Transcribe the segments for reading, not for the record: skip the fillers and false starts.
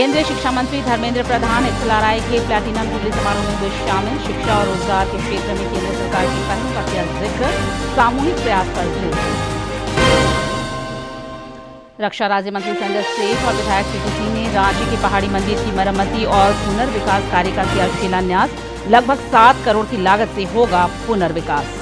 केंद्रीय शिक्षा मंत्री धर्मेंद्र प्रधान XLRI के प्लैटिनम जुबली समारोह में हुए शामिल। शिक्षा और रोजगार के क्षेत्र में केंद्र सरकार की पहलों का किया जिक्र, सामूहिक प्रयास पर जोर। रक्षा राज्य मंत्री संजय सेठ और विधायक सीपी सिंह ने रांची के पहाड़ी मंदिर की मरम्मती और पुनर्विकास कार्य का किया शिलान्यास। लगभग 7 करोड़ की लागत से होगा पुनर्विकास।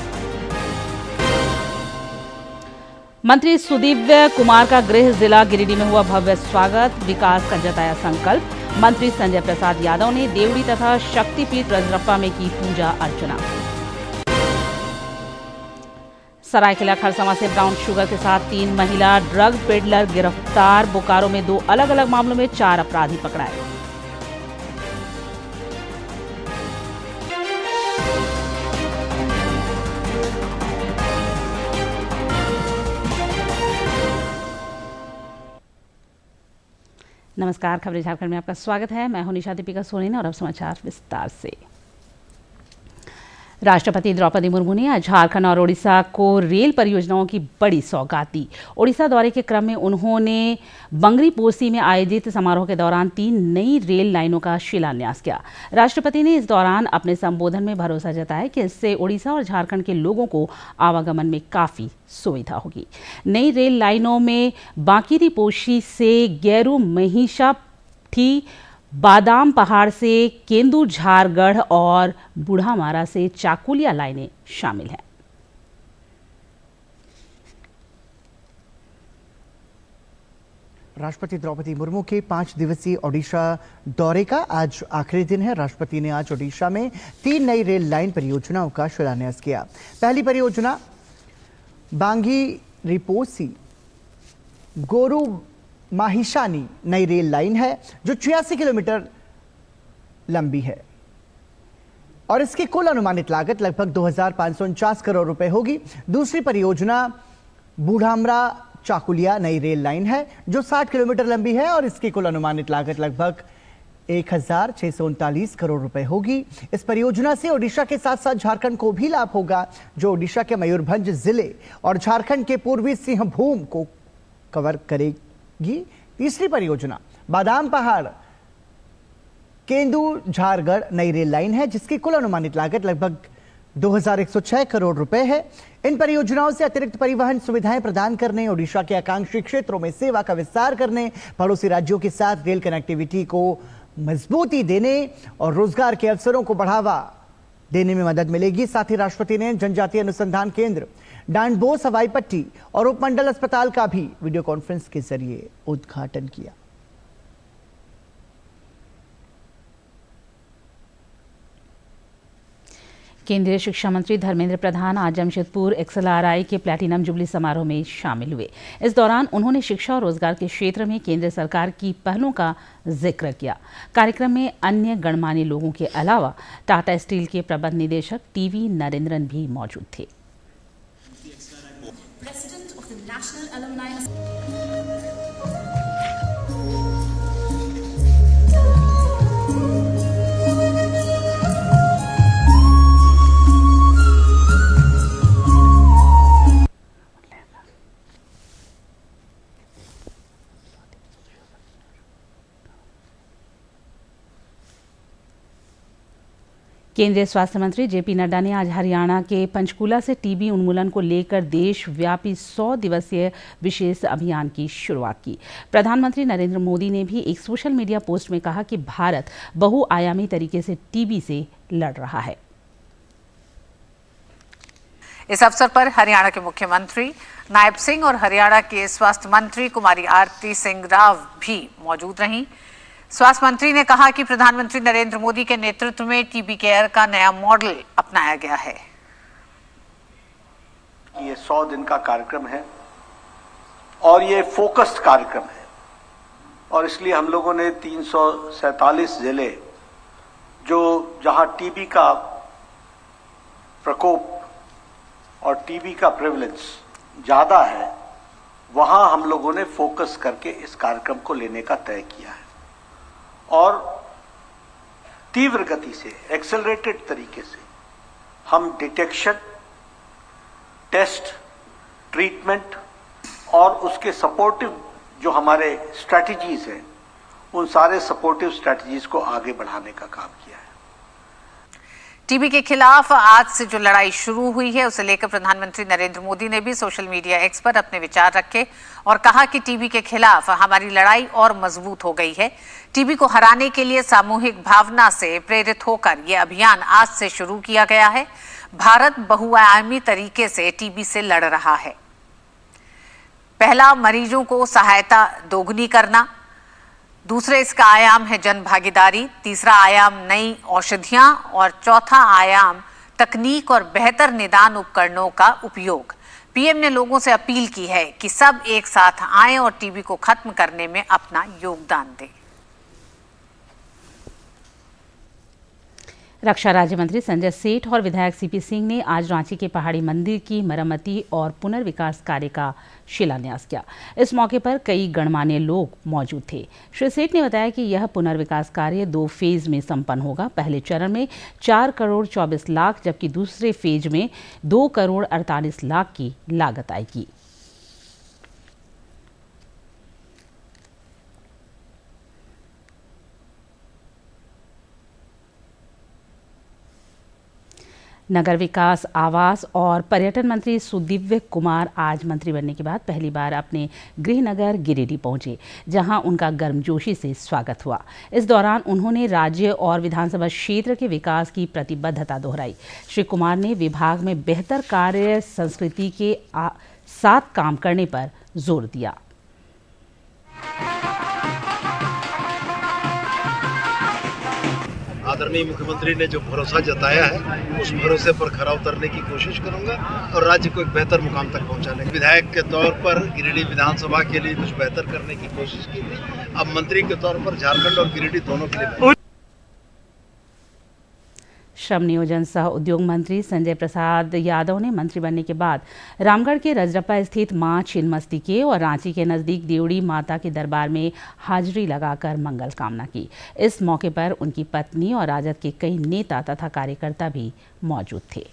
मंत्री सुदीव्य कुमार का गृह जिला गिरिडीह में हुआ भव्य स्वागत, विकास का जताया संकल्प। मंत्री संजय प्रसाद यादव ने देवड़ी तथा शक्तिपीठ रजरप्पा में की पूजा अर्चना। सरायकेला खरसावां से ब्राउन शुगर के साथ 3 महिला ड्रग पेडलर गिरफ्तार। बोकारो में 2 अलग अलग मामलों में 4 अपराधी पकड़ाए। नमस्कार, खबरें झारखंड में आपका स्वागत है। मैं हूं निशा दीपिका सोरेन और अब समाचार विस्तार से। राष्ट्रपति द्रौपदी मुर्मू ने आज झारखंड और ओडिशा को रेल परियोजनाओं की बड़ी सौगात दी। ओडिशा दौरे के क्रम में उन्होंने बंगरीपोशी में आयोजित समारोह के दौरान 3 नई रेल लाइनों का शिलान्यास किया। राष्ट्रपति ने इस दौरान अपने संबोधन में भरोसा जताया कि इससे ओडिशा और झारखंड के लोगों को आवागमन में काफी सुविधा होगी। नई रेल लाइनों में बांकीरीपोशी से गेरू महिषाठी, बादाम पहाड़ से केंदुझारगढ़ और बुढ़ामारा से चाकुलिया लाइनें शामिल हैं। राष्ट्रपति द्रौपदी मुर्मू के 5 दिवसीय ओडिशा दौरे का आज आखिरी दिन है। राष्ट्रपति ने आज ओडिशा में 3 नई रेल लाइन परियोजनाओं का शिलान्यास किया। पहली परियोजना बांगीरीपोशी गोरू माहिशानी नई रेल लाइन है जो 86 किलोमीटर लंबी है और इसकी कुल अनुमानित लागत लगभग 2,549 करोड़ रुपए होगी। दूसरी परियोजना बूढ़ामरा चाकुलिया नई रेल लाइन है जो 60 किलोमीटर लंबी है और इसकी कुल अनुमानित लागत लगभग 1,639 करोड़ रुपए होगी। इस परियोजना से ओडिशा के साथ साथ झारखंड को भी लाभ होगा, जो ओडिशा के मयूरभंज जिले और झारखंड के पूर्वी सिंहभूम को कवर करेगी। तीसरी परियोजना बादाम पहाड़ केंदुझारगढ़ नई रेल लाइन है जिसकी कुल अनुमानित लागत लगभग 2,106 करोड़ रुपए है। इन परियोजनाओं से अतिरिक्त परिवहन सुविधाएं प्रदान करने, ओडिशा के आकांक्षी क्षेत्रों में सेवा का विस्तार करने, पड़ोसी राज्यों के साथ रेल कनेक्टिविटी को मजबूती देने और रोजगार के अवसरों को बढ़ावा देने में मदद मिलेगी। साथ ही राष्ट्रपति ने जनजातीय अनुसंधान केंद्र, डांडबोस हवाई पट्टी और उपमंडल अस्पताल का भी वीडियो कॉन्फ्रेंस के जरिए उद्घाटन किया। केंद्रीय शिक्षा मंत्री धर्मेंद्र प्रधान आज जमशेदपुर XLRI के प्लैटिनम जुबली समारोह में शामिल हुए। इस दौरान उन्होंने शिक्षा और रोजगार के क्षेत्र में केंद्र सरकार की पहलों का जिक्र किया। कार्यक्रम में अन्य गणमान्य लोगों के अलावा टाटा स्टील के प्रबंध निदेशक TV नरेंद्रन भी मौजूद थे। केंद्रीय स्वास्थ्य मंत्री JP नड्डा ने आज हरियाणा के पंचकूला से टीबी उन्मूलन को लेकर देशव्यापी 100 दिवसीय विशेष अभियान की शुरुआत की। प्रधानमंत्री नरेंद्र मोदी ने भी एक सोशल मीडिया पोस्ट में कहा कि भारत बहुआयामी तरीके से टीबी से लड़ रहा है। इस अवसर पर हरियाणा के मुख्यमंत्री नायब सिंह और हरियाणा के स्वास्थ्य मंत्री कुमारी आरती सिंह राव भी मौजूद रहीं। स्वास्थ्य मंत्री ने कहा कि प्रधानमंत्री नरेंद्र मोदी के नेतृत्व में टीबी केयर का नया मॉडल अपनाया गया है। ये 100 दिन का कार्यक्रम है और ये फोकस्ड कार्यक्रम है और इसलिए हम लोगों ने 347 जिले जो जहां टीबी का प्रकोप और टीबी का प्रेवलेंस ज्यादा है, वहां हम लोगों ने फोकस करके इस कार्यक्रम को लेने का तय किया है और तीव्र गति से, एक्सेलरेटेड तरीके से हम डिटेक्शन, टेस्ट, ट्रीटमेंट और उसके सपोर्टिव जो हमारे स्ट्रैटेजीज हैं उन सारे सपोर्टिव स्ट्रेटजीज को आगे बढ़ाने का काम किया है। टीबी के खिलाफ आज से जो लड़ाई शुरू हुई है उसे लेकर प्रधानमंत्री नरेंद्र मोदी ने भी सोशल मीडिया एक्स पर अपने विचार रखे और कहा कि टीबी के खिलाफ हमारी लड़ाई और मजबूत हो गई है। टीबी को हराने के लिए सामूहिक भावना से प्रेरित होकर यह अभियान आज से शुरू किया गया है। भारत बहुआयामी तरीके से टीबी से लड़ रहा है। पहला, मरीजों को सहायता दोगुनी करना। दूसरे इसका आयाम है जन भागीदारी। तीसरा आयाम नई औषधियां और चौथा आयाम तकनीक और बेहतर निदान उपकरणों का उपयोग। पीएम ने लोगों से अपील की है कि सब एक साथ आएं और टीबी को खत्म करने में अपना योगदान दें। रक्षा राज्य मंत्री संजय सेठ और विधायक सीपी सिंह ने आज रांची के पहाड़ी मंदिर की मरम्मती और पुनर्विकास कार्य का शिलान्यास किया। इस मौके पर कई गणमान्य लोग मौजूद थे। श्री सेठ ने बताया कि यह पुनर्विकास कार्य 2 फेज में संपन्न होगा। पहले चरण में 4 करोड़ 24 लाख जबकि दूसरे फेज में 2 करोड़ 48 लाख की लागत आएगी। नगर विकास, आवास और पर्यटन मंत्री सुदिव्य कुमार आज मंत्री बनने के बाद पहली बार अपने गृह नगर गिरिडीह पहुंचे, जहां उनका गर्मजोशी से स्वागत हुआ। इस दौरान उन्होंने राज्य और विधानसभा क्षेत्र के विकास की प्रतिबद्धता दोहराई। श्री कुमार ने विभाग में बेहतर कार्य संस्कृति के साथ काम करने पर जोर दिया। आदरणीय मुख्यमंत्री ने जो भरोसा जताया है उस भरोसे पर खरा उतरने की कोशिश करूंगा और राज्य को एक बेहतर मुकाम तक पहुंचाने। विधायक के तौर पर गिरिडीह विधानसभा के लिए कुछ बेहतर करने की कोशिश की थी। अब मंत्री के तौर पर झारखंड और गिरिडीह दोनों के लिए। श्रम नियोजन सह उद्योग मंत्री संजय प्रसाद यादव ने मंत्री बनने के बाद रामगढ़ के रजरप्पा स्थित मां छिन्नमस्तिके और रांची के नजदीक देवड़ी माता के दरबार में हाजिरी लगाकर मंगल कामना की। इस मौके पर उनकी पत्नी और राजद के कई नेता तथा कार्यकर्ता भी मौजूद थे।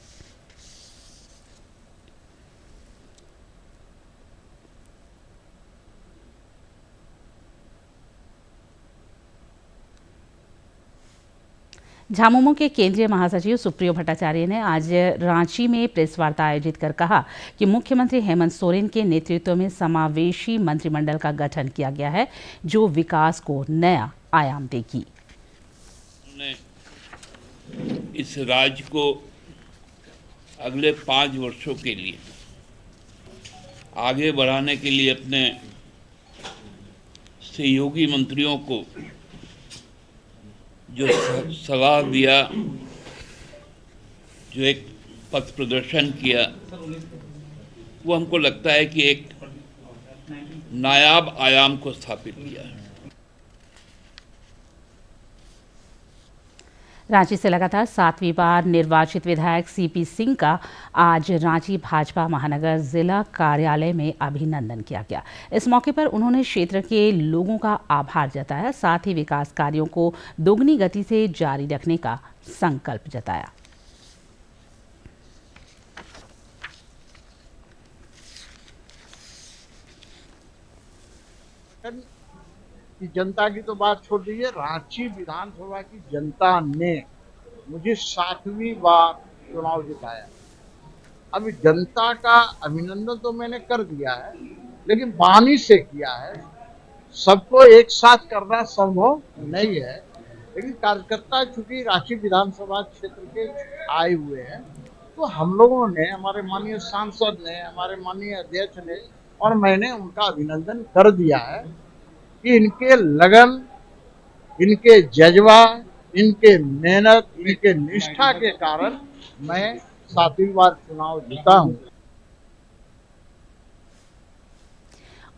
झामुमो के केंद्रीय महासचिव सुप्रियो भट्टाचार्य ने आज रांची में प्रेस वार्ता आयोजित कर कहा कि मुख्यमंत्री हेमंत सोरेन के नेतृत्व में समावेशी मंत्रिमंडल का गठन किया गया है, जो विकास को नया आयाम देगी। इस राज्य को अगले 5 वर्षों के लिए आगे बढ़ाने के लिए अपने सहयोगी मंत्रियों को जो सलाह दिया, जो एक पथ प्रदर्शन किया, वो हमको लगता है कि एक नायाब आयाम को स्थापित किया है। रांची से लगातार 7वीं बार निर्वाचित विधायक सीपी सिंह का आज रांची भाजपा महानगर जिला कार्यालय में अभिनंदन किया गया। इस मौके पर उन्होंने क्षेत्र के लोगों का आभार जताया, साथ ही विकास कार्यों को दोगुनी गति से जारी रखने का संकल्प जताया। कि जनता की तो बात छोड़ दीजिए, रांची विधानसभा की जनता ने मुझे 7वीं बार चुनाव जिताया। अभी जनता का अभिनंदन तो मैंने कर दिया है, लेकिन वाणी से किया है। सबको एक साथ करना संभव नहीं है, लेकिन कार्यकर्ता चूंकि रांची विधानसभा क्षेत्र के आए हुए हैं, तो हम लोगों ने, हमारे माननीय सांसद ने, हमारे माननीय अध्यक्ष ने और मैंने उनका अभिनंदन कर दिया है कि इनके लगन, इनके जज्बा, इनके मेहनत, इनके निष्ठा के कारण मैं 7वीं बार चुनाव जीता हूं।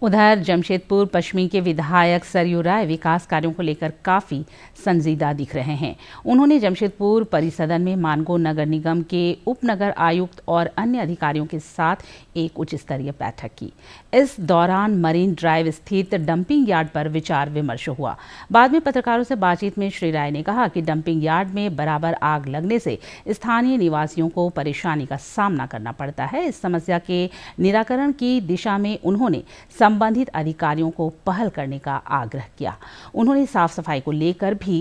उधर जमशेदपुर पश्चिमी के विधायक सरयू राय विकास कार्यों को लेकर काफी संजीदा दिख रहे हैं। उन्होंने जमशेदपुर परिसदन में मानगो नगर निगम के उप नगर आयुक्त और अन्य अधिकारियों के साथ एक उच्च स्तरीय बैठक की। इस दौरान मरीन ड्राइव स्थित डंपिंग यार्ड पर विचार विमर्श हुआ। बाद में पत्रकारों से बातचीत में श्री राय ने कहा कि डंपिंग यार्ड में बराबर आग लगने से स्थानीय निवासियों को परेशानी का सामना करना पड़ता है। इस समस्या के निराकरण की दिशा में उन्होंने संबंधित अधिकारियों को पहल करने का आग्रह किया। उन्होंने साफ सफाई को लेकर भी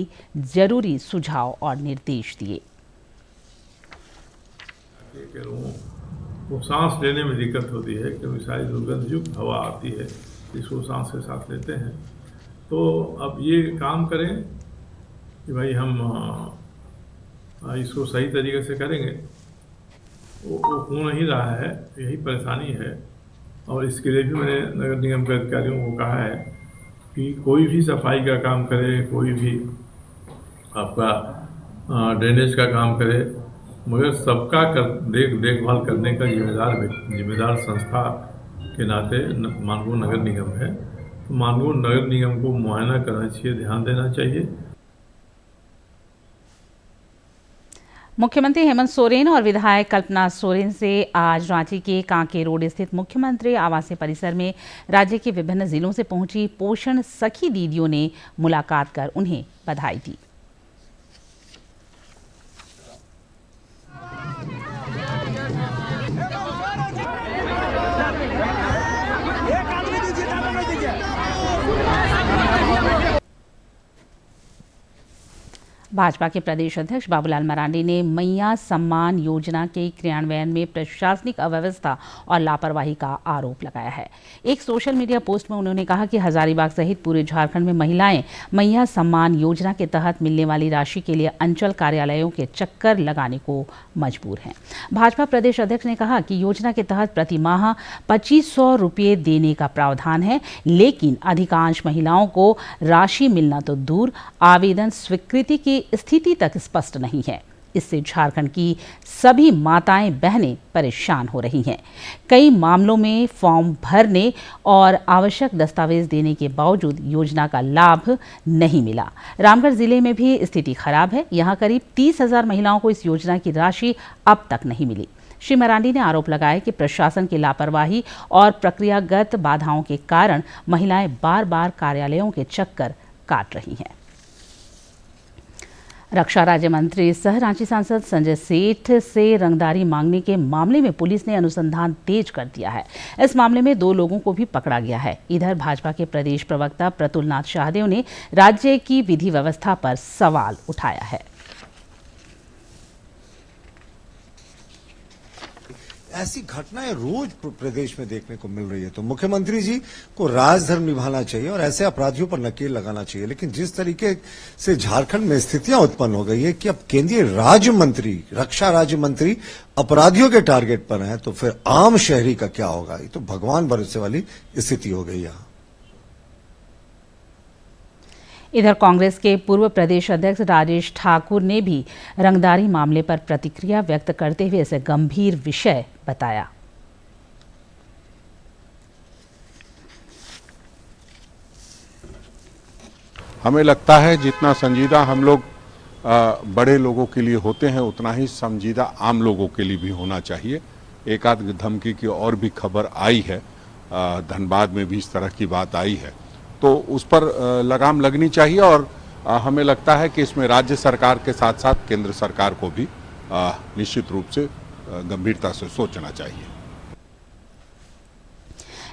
जरूरी सुझाव और निर्देश दिए। वो सांस लेने में दिक्कत होती है क्योंकि सारी दुर्गंधयुक्त हवा आती है, इसको सांस के साथ लेते हैं। तो अब ये काम करें कि भाई हम इसको सही तरीके से करेंगे। वो हो नहीं रहा है, यही परेशानी है। और इसके लिए भी मैंने नगर निगम के अधिकारियों को कहा है कि कोई भी सफाई का काम करे, कोई भी आपका ड्रेनेज का काम करे, मगर सबका देखभाल करने का जिम्मेदार संस्था के नाते मानगुण नगर निगम है। तो मानगुण नगर निगम को मुआयना करना चाहिए, ध्यान देना चाहिए। मुख्यमंत्री हेमंत सोरेन और विधायक कल्पना सोरेन से आज रांची के कांके रोड स्थित मुख्यमंत्री आवासीय परिसर में राज्य के विभिन्न जिलों से पहुंची पोषण सखी दीदियों ने मुलाकात कर उन्हें बधाई दी। भाजपा के प्रदेश अध्यक्ष बाबूलाल मरांडी ने मैया सम्मान योजना के क्रियान्वयन में प्रशासनिक अव्यवस्था और लापरवाही का आरोप लगाया है। एक सोशल मीडिया पोस्ट में उन्होंने कहा कि हजारीबाग सहित पूरे झारखंड में महिलाएं मैया सम्मान योजना के तहत मिलने वाली राशि के लिए अंचल कार्यालयों के चक्कर लगाने को मजबूर हैं। भाजपा प्रदेश अध्यक्ष ने कहा कि योजना के तहत प्रति माह 2500 रुपये देने का प्रावधान है, लेकिन अधिकांश महिलाओं को राशि मिलना तो दूर, आवेदन स्वीकृति की स्थिति तक स्पष्ट नहीं है। इससे झारखंड की सभी माताएं बहनें परेशान हो रही हैं। कई मामलों में फॉर्म भरने और आवश्यक दस्तावेज देने के बावजूद योजना का लाभ नहीं मिला। रामगढ़ जिले में भी स्थिति खराब है। यहां करीब 30,000 महिलाओं को इस योजना की राशि अब तक नहीं मिली। श्री मरांडी ने आरोप लगाया कि प्रशासन की लापरवाही और प्रक्रियागत बाधाओं के कारण महिलाएं बार-बार कार्यालयों के चक्कर काट रही हैं। रक्षा राज्य मंत्री सह रांची सांसद संजय सेठ से रंगदारी मांगने के मामले में पुलिस ने अनुसंधान तेज कर दिया है। इस मामले में 2 लोगों को भी पकड़ा गया है। इधर भाजपा के प्रदेश प्रवक्ता प्रतुल नाथ शाहदेव ने राज्य की विधि व्यवस्था पर सवाल उठाया है। ऐसी घटनाएं रोज प्रदेश में देखने को मिल रही है। तो मुख्यमंत्री जी को राजधर्म निभाना चाहिए और ऐसे अपराधियों पर नकेल लगाना चाहिए। लेकिन जिस तरीके से झारखंड में स्थितियां उत्पन्न हो गई है कि अब केंद्रीय राज्य मंत्री, रक्षा राज्य मंत्री अपराधियों के टारगेट पर हैं, तो फिर आम शहरी का क्या होगा? ये तो भगवान भरोसे वाली स्थिति हो गई यहां। इधर कांग्रेस के पूर्व प्रदेश अध्यक्ष राजेश ठाकुर ने भी रंगदारी मामले पर प्रतिक्रिया व्यक्त करते हुए इसे गंभीर विषय बताया। हमें लगता है जितना संजीदा हम लोग बड़े लोगों के लिए होते हैं, उतना ही संजीदा आम लोगों के लिए भी होना चाहिए। एक आध धमकी की और भी खबर आई है, धनबाद में भी इस तरह की बात आई है, तो उस पर लगाम लगनी चाहिए। और हमें लगता है कि इसमें राज्य सरकार के साथ साथ केंद्र सरकार को भी निश्चित रूप से गंभीरता से सोचना चाहिए।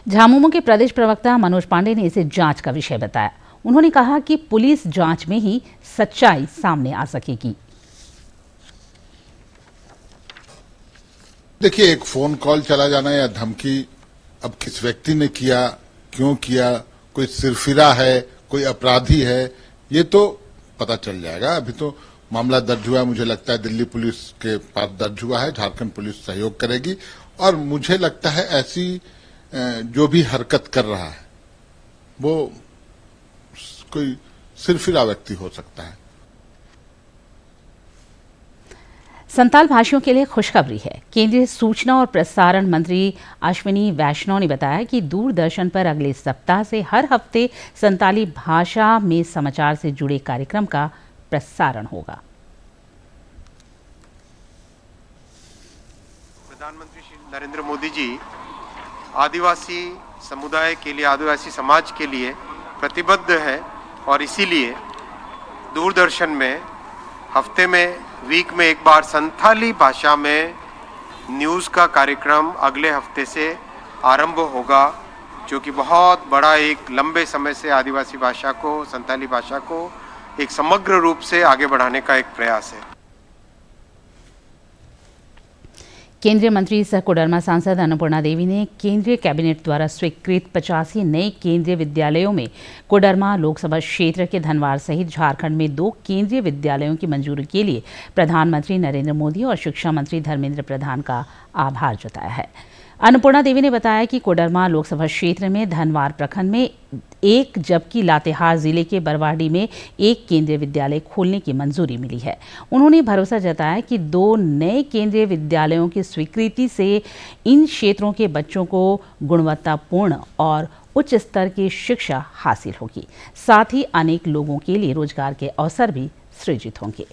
झामुमो के प्रदेश प्रवक्ता मनोज पांडे ने इसे जांच का विषय बताया। उन्होंने कहा कि पुलिस जांच में ही सच्चाई सामने आ सकेगी। देखिए, एक फोन कॉल चला जाना या धमकी अब किस व्यक्ति ने किया, क्यों किया, कोई सिरफिरा है, कोई अपराधी है, ये तो पता चल जाएगा। अभी तो मामला दर्ज हुआ है, मुझे लगता है दिल्ली पुलिस के पास दर्ज हुआ है, झारखंड पुलिस सहयोग करेगी। और मुझे लगता है ऐसी जो भी हरकत कर रहा है वो कोई सिरफिरा व्यक्ति हो सकता है। संताल भाषियों के लिए खुशखबरी है। केंद्रीय सूचना और प्रसारण मंत्री अश्विनी वैष्णव ने बताया कि दूरदर्शन पर अगले सप्ताह से हर हफ्ते संताली भाषा में समाचार से जुड़े कार्यक्रम का प्रसारण होगा। प्रधानमंत्री श्री नरेंद्र मोदी जी आदिवासी समुदाय के लिए, आदिवासी समाज के लिए प्रतिबद्ध है और इसीलिए दूरदर्शन में हफ्ते में, वीक में एक बार संथाली भाषा में न्यूज़ का कार्यक्रम अगले हफ्ते से आरंभ होगा। जो कि बहुत बड़ा एक लंबे समय से आदिवासी भाषा को, संताली भाषा को एक समग्र रूप से आगे बढ़ाने का एक प्रयास है। केंद्रीय मंत्री सह कोडरमा सांसद अन्नपूर्णा देवी ने केंद्रीय कैबिनेट द्वारा स्वीकृत 85 नए केंद्रीय विद्यालयों में कोडरमा लोकसभा क्षेत्र के धनवार सहित झारखंड में 2 केंद्रीय विद्यालयों की मंजूरी के लिए प्रधानमंत्री नरेंद्र मोदी और शिक्षा मंत्री धर्मेंद्र प्रधान का आभार जताया है। अन्नपूर्णा देवी ने बताया कि कोडरमा लोकसभा क्षेत्र में धनवार प्रखंड में 1 जबकि लातेहार जिले के बरवाडी में 1 केंद्रीय विद्यालय खोलने की मंजूरी मिली है। उन्होंने भरोसा जताया कि 2 नए केंद्रीय विद्यालयों की स्वीकृति से इन क्षेत्रों के बच्चों को गुणवत्तापूर्ण और उच्च स्तर की शिक्षा हासिल होगी। साथ ही अनेक लोगों के लिए रोजगार के अवसर भी सृजित होंगे।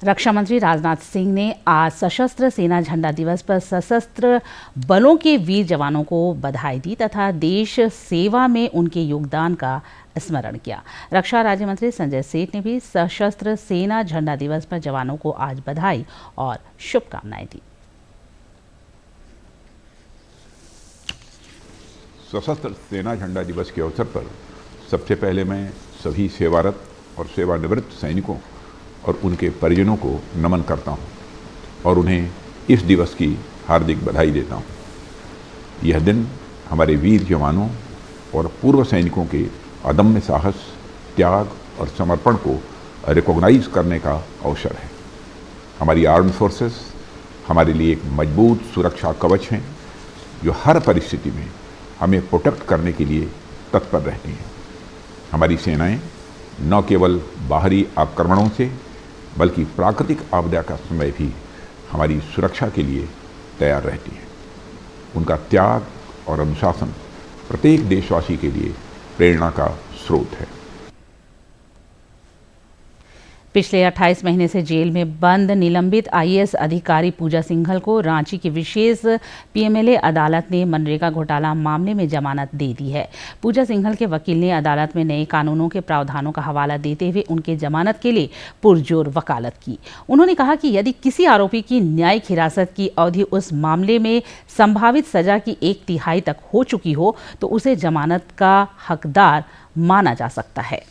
रक्षा मंत्री राजनाथ सिंह ने आज सशस्त्र सेना झंडा दिवस पर सशस्त्र बलों के वीर जवानों को बधाई दी तथा देश सेवा में उनके योगदान का स्मरण किया। रक्षा राज्य मंत्री संजय सेठ ने भी सशस्त्र सेना झंडा दिवस पर जवानों को आज बधाई और शुभकामनाएं दी। सशस्त्र सेना झंडा दिवस के अवसर पर सबसे पहले मैं सभी सेवारत और सेवानिवृत्त सैनिकों और उनके परिजनों को नमन करता हूं और उन्हें इस दिवस की हार्दिक बधाई देता हूं। यह दिन हमारे वीर जवानों और पूर्व सैनिकों के अदम्य साहस, त्याग और समर्पण को रिकॉग्नाइज करने का अवसर है। हमारी आर्म्ड फोर्सेस हमारे लिए एक मजबूत सुरक्षा कवच हैं जो हर परिस्थिति में हमें प्रोटेक्ट करने के लिए तत्पर रहती हैं। हमारी सेनाएं न केवल बाहरी आक्रमणों से बल्कि प्राकृतिक आपदा का समय भी हमारी सुरक्षा के लिए तैयार रहती है। उनका त्याग और अनुशासन प्रत्येक देशवासी के लिए प्रेरणा का स्रोत है। पिछले 28 महीने से जेल में बंद निलंबित आईएएस अधिकारी पूजा सिंघल को रांची की विशेष पीएमएलए अदालत ने मनरेगा घोटाला मामले में जमानत दे दी है। पूजा सिंघल के वकील ने अदालत में नए कानूनों के प्रावधानों का हवाला देते हुए उनके जमानत के लिए पुरजोर वकालत की। उन्होंने कहा कि यदि किसी आरोपी की न्यायिक हिरासत की अवधि उस मामले में संभावित सजा की 1/3 तक हो चुकी हो तो उसे जमानत का हकदार माना जा सकता है।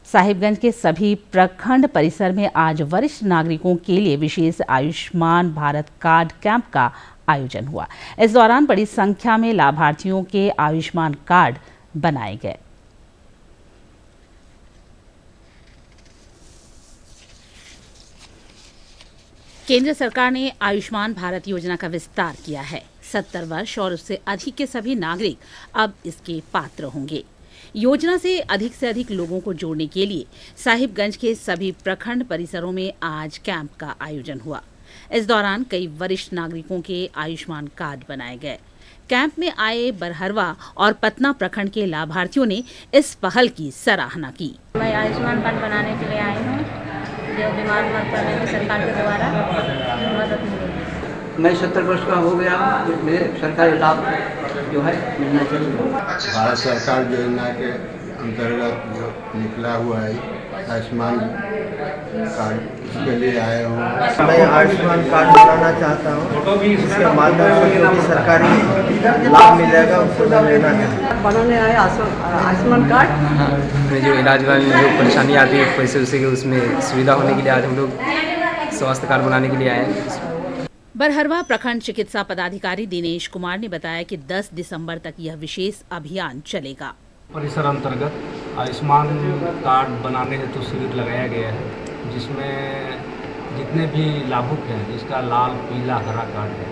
साहिबगंज के सभी प्रखंड परिसर में आज वरिष्ठ नागरिकों के लिए विशेष आयुष्मान भारत कार्ड कैंप का आयोजन हुआ। इस दौरान बड़ी संख्या में लाभार्थियों के आयुष्मान कार्ड बनाए गए। केंद्र सरकार ने आयुष्मान भारत योजना का विस्तार किया है। 70 वर्ष और उससे अधिक के सभी नागरिक अब इसके पात्र होंगे। योजना से अधिक लोगों को जोड़ने के लिए साहिबगंज के सभी प्रखंड परिसरों में आज कैंप का आयोजन हुआ। इस दौरान कई वरिष्ठ नागरिकों के आयुष्मान कार्ड बनाए गए। कैंप में आए बरहरवा और पतना प्रखंड के लाभार्थियों ने इस पहल की सराहना की। मैं आयुष्मान कार्ड बनाने के लिए आई हूँ, जो बीमार पड़ने में सरकार के द्वारा मदद मिलेगी। मैं 70 वर्ष का हो गया, मुझे सरकारी लाभ जो है मिलना चाहिए। भारत सरकार योजना के अंतर्गत जो निकला हुआ है आयुष्मान कार्ड, इसके लिए आया हूँ। मैं आयुष्मान कार्ड बनाना चाहता हूँ, इसके माध्यम से जो भी सरकारी लाभ मिलेगा उसको मैं लेना चाहता हूँ। बनाने आए आयुष्मान कार्ड में जो इलाज वाली जो परेशानी आती है पैसे उसे के उसमें सुविधा होने के लिए आज हम लोग स्वास्थ्य कार्ड बनाने के लिए आए हैं। बरहरवा प्रखंड चिकित्सा पदाधिकारी दिनेश कुमार ने बताया कि 10 दिसंबर तक यह विशेष अभियान चलेगा। परिसर अंतर्गत आयुष्मान कार्ड बनाने हेतु शिविर लगाया गया है, जिसमें जितने भी लाभुक हैं जिसका लाल पीला हरा कार्ड है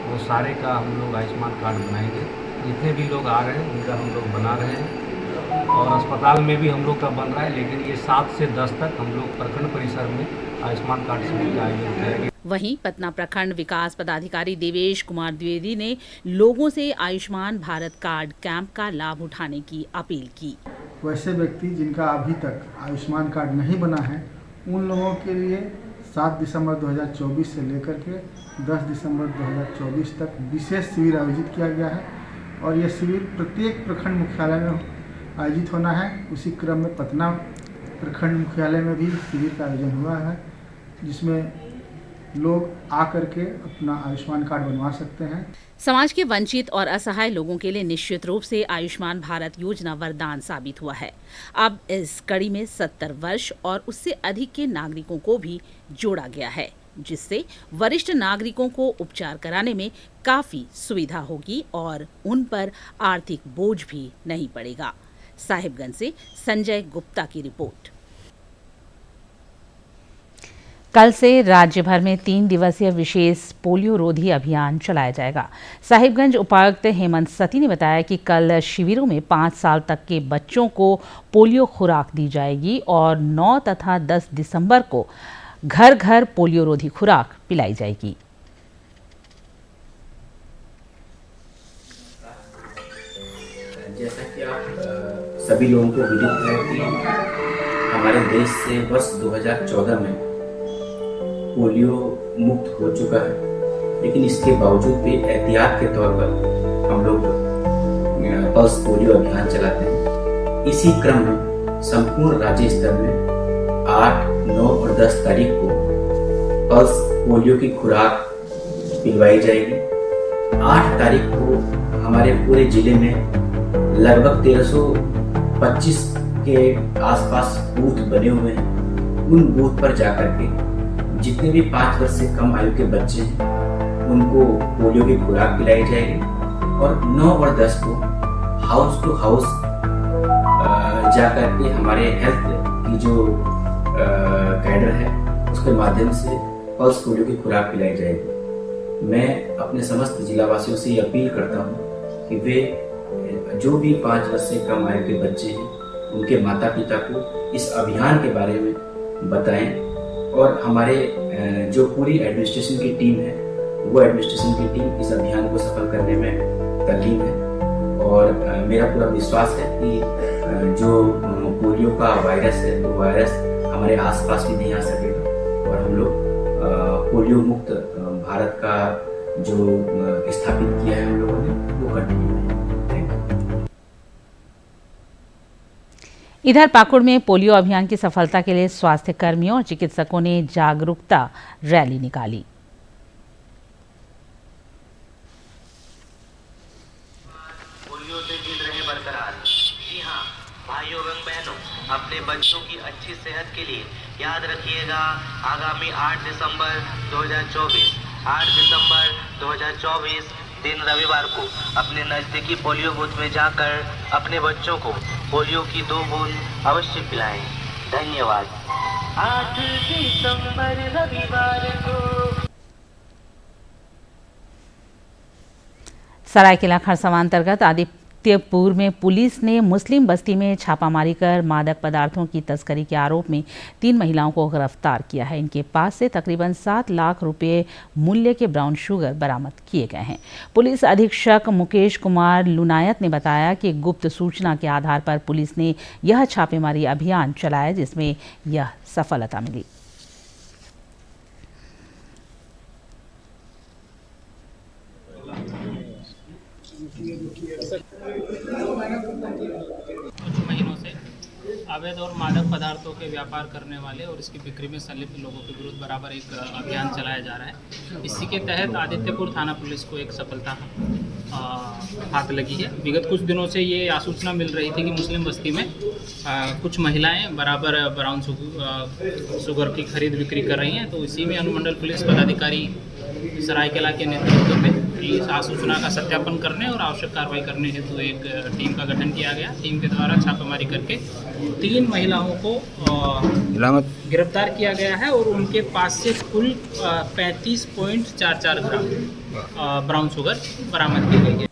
वो सारे का हम लोग आयुष्मान कार्ड बनाएंगे। जितने भी लोग आ रहे हैं उनका हम लोग बना रहे हैं और अस्पताल में भी हम लोग का बन रहा है, लेकिन ये 7 से 10 तक हम लोग प्रखंड परिसर में आयुष्मान कार्ड शिविर का आयोजन करेंगे। वहीं पतना प्रखंड विकास पदाधिकारी देवेश कुमार द्विवेदी ने लोगों से आयुष्मान भारत कार्ड कैंप का लाभ उठाने की अपील की। वैसे व्यक्ति जिनका अभी तक आयुष्मान कार्ड नहीं बना है उन लोगों के लिए 7 दिसंबर 2024 से लेकर के 10 दिसंबर 2024 तक विशेष शिविर आयोजित किया गया है और यह शिविर प्रत्येक प्रखंड मुख्यालय में आयोजित होना है। उसी क्रम में पतना प्रखंड मुख्यालय में भी शिविर का आयोजन हुआ है, जिसमें लोग आकर के अपना आयुष्मान कार्ड बनवा सकते हैं। समाज के वंचित और असहाय लोगों के लिए निश्चित रूप से आयुष्मान भारत योजना वरदान साबित हुआ है। अब इस कड़ी में 70 वर्ष और उससे अधिक के नागरिकों को भी जोड़ा गया है, जिससे वरिष्ठ नागरिकों को उपचार कराने में काफी सुविधा होगी और उन पर आर्थिक बोझ भी नहीं पड़ेगा। साहिबगंज से संजय गुप्ता की रिपोर्ट। कल से राज्य भर में 3 दिवसीय विशेष पोलियो रोधी अभियान चलाया जाएगा। साहिबगंज उपायुक्त हेमंत सती ने बताया कि कल शिविरों में 5 साल तक के बच्चों को पोलियो खुराक दी जाएगी और 9 तथा 10 दिसंबर को घर घर पोलियो रोधी खुराक पिलाई जाएगी। जैसा कि आप सभी लोगों को विदित है कि हमारे देश से वर्ष 2014 में पोलियो मुक्त हो चुका है, लेकिन इसके बावजूद भी एहतियात के तौर पर हम लोग पल्स पोलियो अभियान चलाते हैं। इसी क्रम में संपूर्ण राज्य स्तर में 8, 9 और 10 तारीख को पल्स पोलियो की खुराक पिलवाई जाएगी। 8 तारीख को हमारे पूरे जिले में लगभग 1325 के आसपास बूथ बने हुए हैं। उन बूथ पर जाकर के जितने भी 5 वर्ष से कम आयु के बच्चे हैं उनको पोलियो की खुराक पिलाई जाएगी और 9 और 10 को हाउस टू हाउस जाकर के हमारे हेल्थ की जो कैडर है उसके माध्यम से पल्स पोलियो की खुराक पिलाई जाएगी। मैं अपने समस्त जिलावासियों से ये अपील करता हूँ कि वे जो भी 5 वर्ष से कम आयु के बच्चे हैं उनके माता पिता को इस अभियान के बारे में बताएं और हमारे जो पूरी एडमिनिस्ट्रेशन की टीम है वो एडमिनिस्ट्रेशन की टीम इस अभियान को सफल करने में तल्लीन है और मेरा पूरा विश्वास है कि जो पोलियो का वायरस है वो वायरस हमारे आसपास भी नहीं आ सकेगा और हम लोग पोलियो मुक्त भारत का जो स्थापित किया है हम लोगों ने वो कंटिन्यू है। इधर पाकुड़ में पोलियो अभियान की सफलता के लिए स्वास्थ्य कर्मियों और चिकित्सकों ने जागरूकता रैली निकाली। पोलियो से जीत रहे बरकरार। जी हाँ भाइयों एवं बहनों, अपने बच्चों की अच्छी सेहत के लिए याद रखिएगा आगामी 8 दिसंबर 2024 दिन रविवार को अपने नजदीकी पोलियो बूथ में जाकर अपने बच्चों को पोलियो की 2 बूंद अवश्य पिलाएं। धन्यवाद। 8 दिसंबर रविवार को। सरायकेला खरसावां अंतर्गत आदित्यपुर में पुलिस ने मुस्लिम बस्ती में छापामारी कर मादक पदार्थों की तस्करी के आरोप में 3 महिलाओं को गिरफ्तार किया है। इनके पास से तकरीबन 7 लाख रुपए मूल्य के ब्राउन शुगर बरामद किए गए हैं। पुलिस अधीक्षक मुकेश कुमार लुनायत ने बताया कि गुप्त सूचना के आधार पर पुलिस ने यह छापेमारी अभियान चलाया जिसमें यह सफलता मिली। कुछ महीनों से अवैध और मादक पदार्थों के व्यापार करने वाले और इसकी बिक्री में संलिप्त लोगों के विरुद्ध बराबर एक अभियान चलाया जा रहा है। इसी के तहत आदित्यपुर थाना पुलिस को एक सफलता हाथ लगी है। विगत कुछ दिनों से ये आसूचना मिल रही थी कि मुस्लिम बस्ती में कुछ महिलाएं बराबर ब्राउन शुगर की खरीद बिक्री कर रही हैं। तो इसी में अनुमंडल पुलिस पदाधिकारी सरायकेला के नेतृत्व में इस आसूचना का सत्यापन करने और आवश्यक कार्रवाई करने हेतु एक टीम का गठन किया गया। टीम के द्वारा छापेमारी करके 3 महिलाओं को गिरफ्तार किया गया है और उनके पास से कुल 35.44 ग्राम ब्राउन शुगर बरामद की गई है।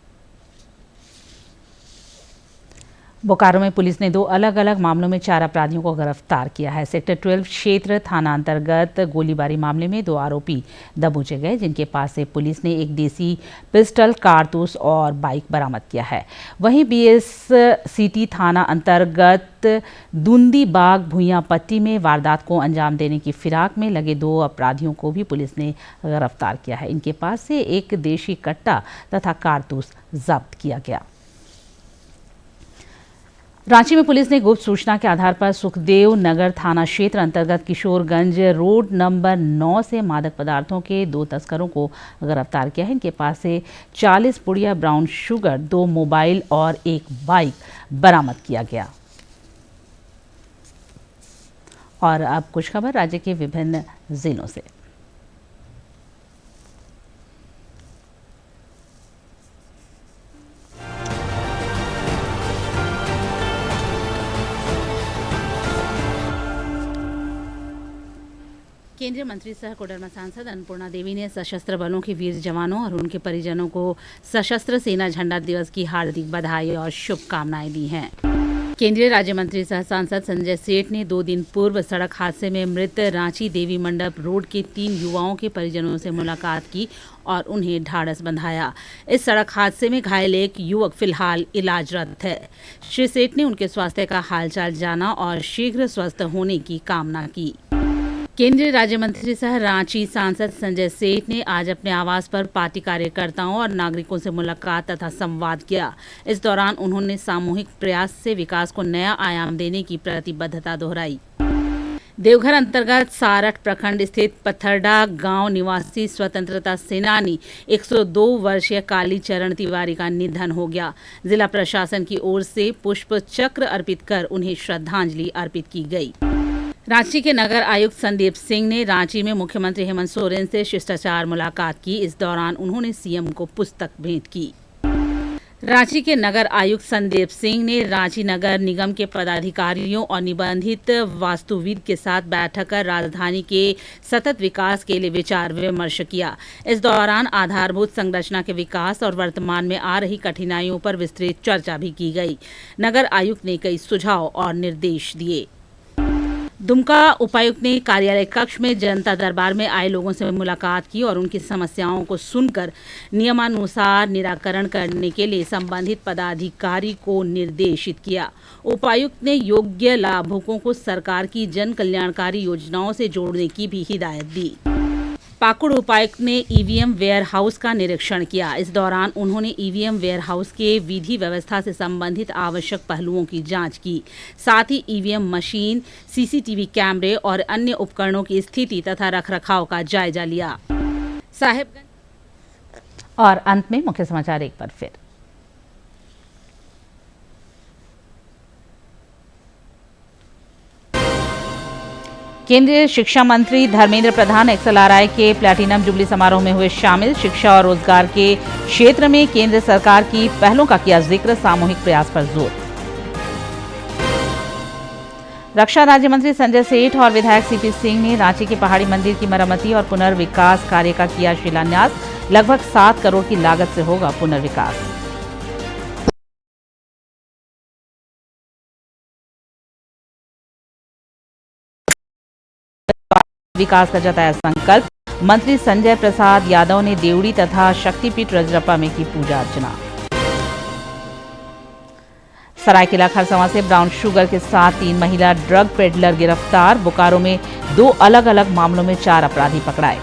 बोकारो में पुलिस ने 2 अलग अलग मामलों में 4 अपराधियों को गिरफ्तार किया है। सेक्टर 12 क्षेत्र थाना अंतर्गत गोलीबारी मामले में 2 आरोपी दबोचे गए जिनके पास से पुलिस ने एक देसी पिस्टल, कारतूस और बाइक बरामद किया है। वहीं BSCT थाना अंतर्गत दुंदी बाग भुइयां पट्टी में वारदात को अंजाम देने की फिराक में लगे 2 अपराधियों को भी पुलिस ने गिरफ्तार किया है। इनके पास से एक देशी कट्टा तथा कारतूस जब्त किया गया। रांची में पुलिस ने गुप्त सूचना के आधार पर सुखदेव नगर थाना क्षेत्र अंतर्गत किशोरगंज रोड नंबर 9 से मादक पदार्थों के 2 तस्करों को गिरफ्तार किया है। इनके पास से 40 पुड़िया ब्राउन शुगर, 2 मोबाइल और 1 बाइक बरामद किया गया। और अब कुछ खबर राज्य के विभिन्न जिलों से। केंद्रीय मंत्री सह कोडरमा सांसद अन्नपूर्णा देवी ने सशस्त्र बलों के वीर जवानों और उनके परिजनों को सशस्त्र सेना झंडा दिवस की हार्दिक बधाई और शुभकामनाएं दी हैं। केंद्रीय राज्य मंत्री सह सांसद संजय सेठ ने 2 दिन पूर्व सड़क हादसे में मृत रांची देवी मंडप रोड के 3 युवाओं के परिजनों से मुलाकात की और उन्हें ढाढ़स बंधाया। इस सड़क हादसे में घायल एक युवक फिलहाल इलाजरत है। श्री सेठ ने उनके स्वास्थ्य का हालचाल जाना और शीघ्र स्वस्थ होने की कामना की। केंद्रीय राज्य मंत्री सह रांची सांसद संजय सेठ ने आज अपने आवास पर पार्टी कार्यकर्ताओं और नागरिकों से मुलाकात तथा संवाद किया। इस दौरान उन्होंने सामूहिक प्रयास से विकास को नया आयाम देने की प्रतिबद्धता दोहराई। देवघर अंतर्गत सारठ प्रखंड स्थित पत्थरडा गांव निवासी स्वतंत्रता सेनानी 102 वर्षीय काली चरण तिवारी का निधन हो गया। जिला प्रशासन की ओर से पुष्प चक्र अर्पित कर उन्हें श्रद्धांजलि अर्पित की गई। रांची के नगर आयुक्त संदीप सिंह ने रांची में मुख्यमंत्री हेमंत सोरेन से शिष्टाचार मुलाकात की। इस दौरान उन्होंने सीएम को पुस्तक भेंट की। रांची के नगर आयुक्त संदीप सिंह ने रांची नगर निगम के पदाधिकारियों और निबंधित वास्तुविद के साथ बैठक कर राजधानी के सतत विकास के लिए विचार विमर्श किया। इस दौरान आधारभूत संरचना के विकास और वर्तमान में आ रही कठिनाइयों पर विस्तृत चर्चा भी की गई। नगर आयुक्त ने कई सुझाव और निर्देश दिए। दुमका उपायुक्त ने कार्यालय कक्ष में जनता दरबार में आए लोगों से मुलाकात की और उनकी समस्याओं को सुनकर नियमानुसार निराकरण करने के लिए संबंधित पदाधिकारी को निर्देशित किया। उपायुक्त ने योग्य लाभुकों को सरकार की जन कल्याणकारी योजनाओं से जोड़ने की भी हिदायत दी। पाकुड़ उपायुक्त ने ईवीएम वेयर हाउस का निरीक्षण किया। इस दौरान उन्होंने ईवीएम वेयर हाउस के विधि व्यवस्था से संबंधित आवश्यक पहलुओं की जांच की। साथ ही ईवीएम मशीन, सीसीटीवी कैमरे और अन्य उपकरणों की स्थिति तथा रखरखाव का जायजा लिया। साहिबगंज और अंत में मुख्य समाचार एक बार फिर। केंद्रीय शिक्षा मंत्री धर्मेंद्र प्रधान XLRI के प्लैटिनम जुबली समारोह में हुए शामिल। शिक्षा और रोजगार के क्षेत्र में केंद्र सरकार की पहलों का किया जिक्र, सामूहिक प्रयास पर जोर। रक्षा राज्य मंत्री संजय सेठ और विधायक CP सिंह ने रांची के पहाड़ी मंदिर की मरम्मती और पुनर्विकास कार्य का किया शिलान्यास। लगभग 7 करोड़ की लागत से होगा पुनर्विकास। विकास का जताया संकल्प। मंत्री संजय प्रसाद यादव ने देवड़ी तथा शक्तिपीठ रजरप्पा में की पूजा अर्चना। सरायकेला खरसावां से ब्राउन शुगर के साथ 3 महिला ड्रग पेडलर गिरफ्तार। बोकारो में 2 अलग अलग मामलों में 4 अपराधी पकड़ाए।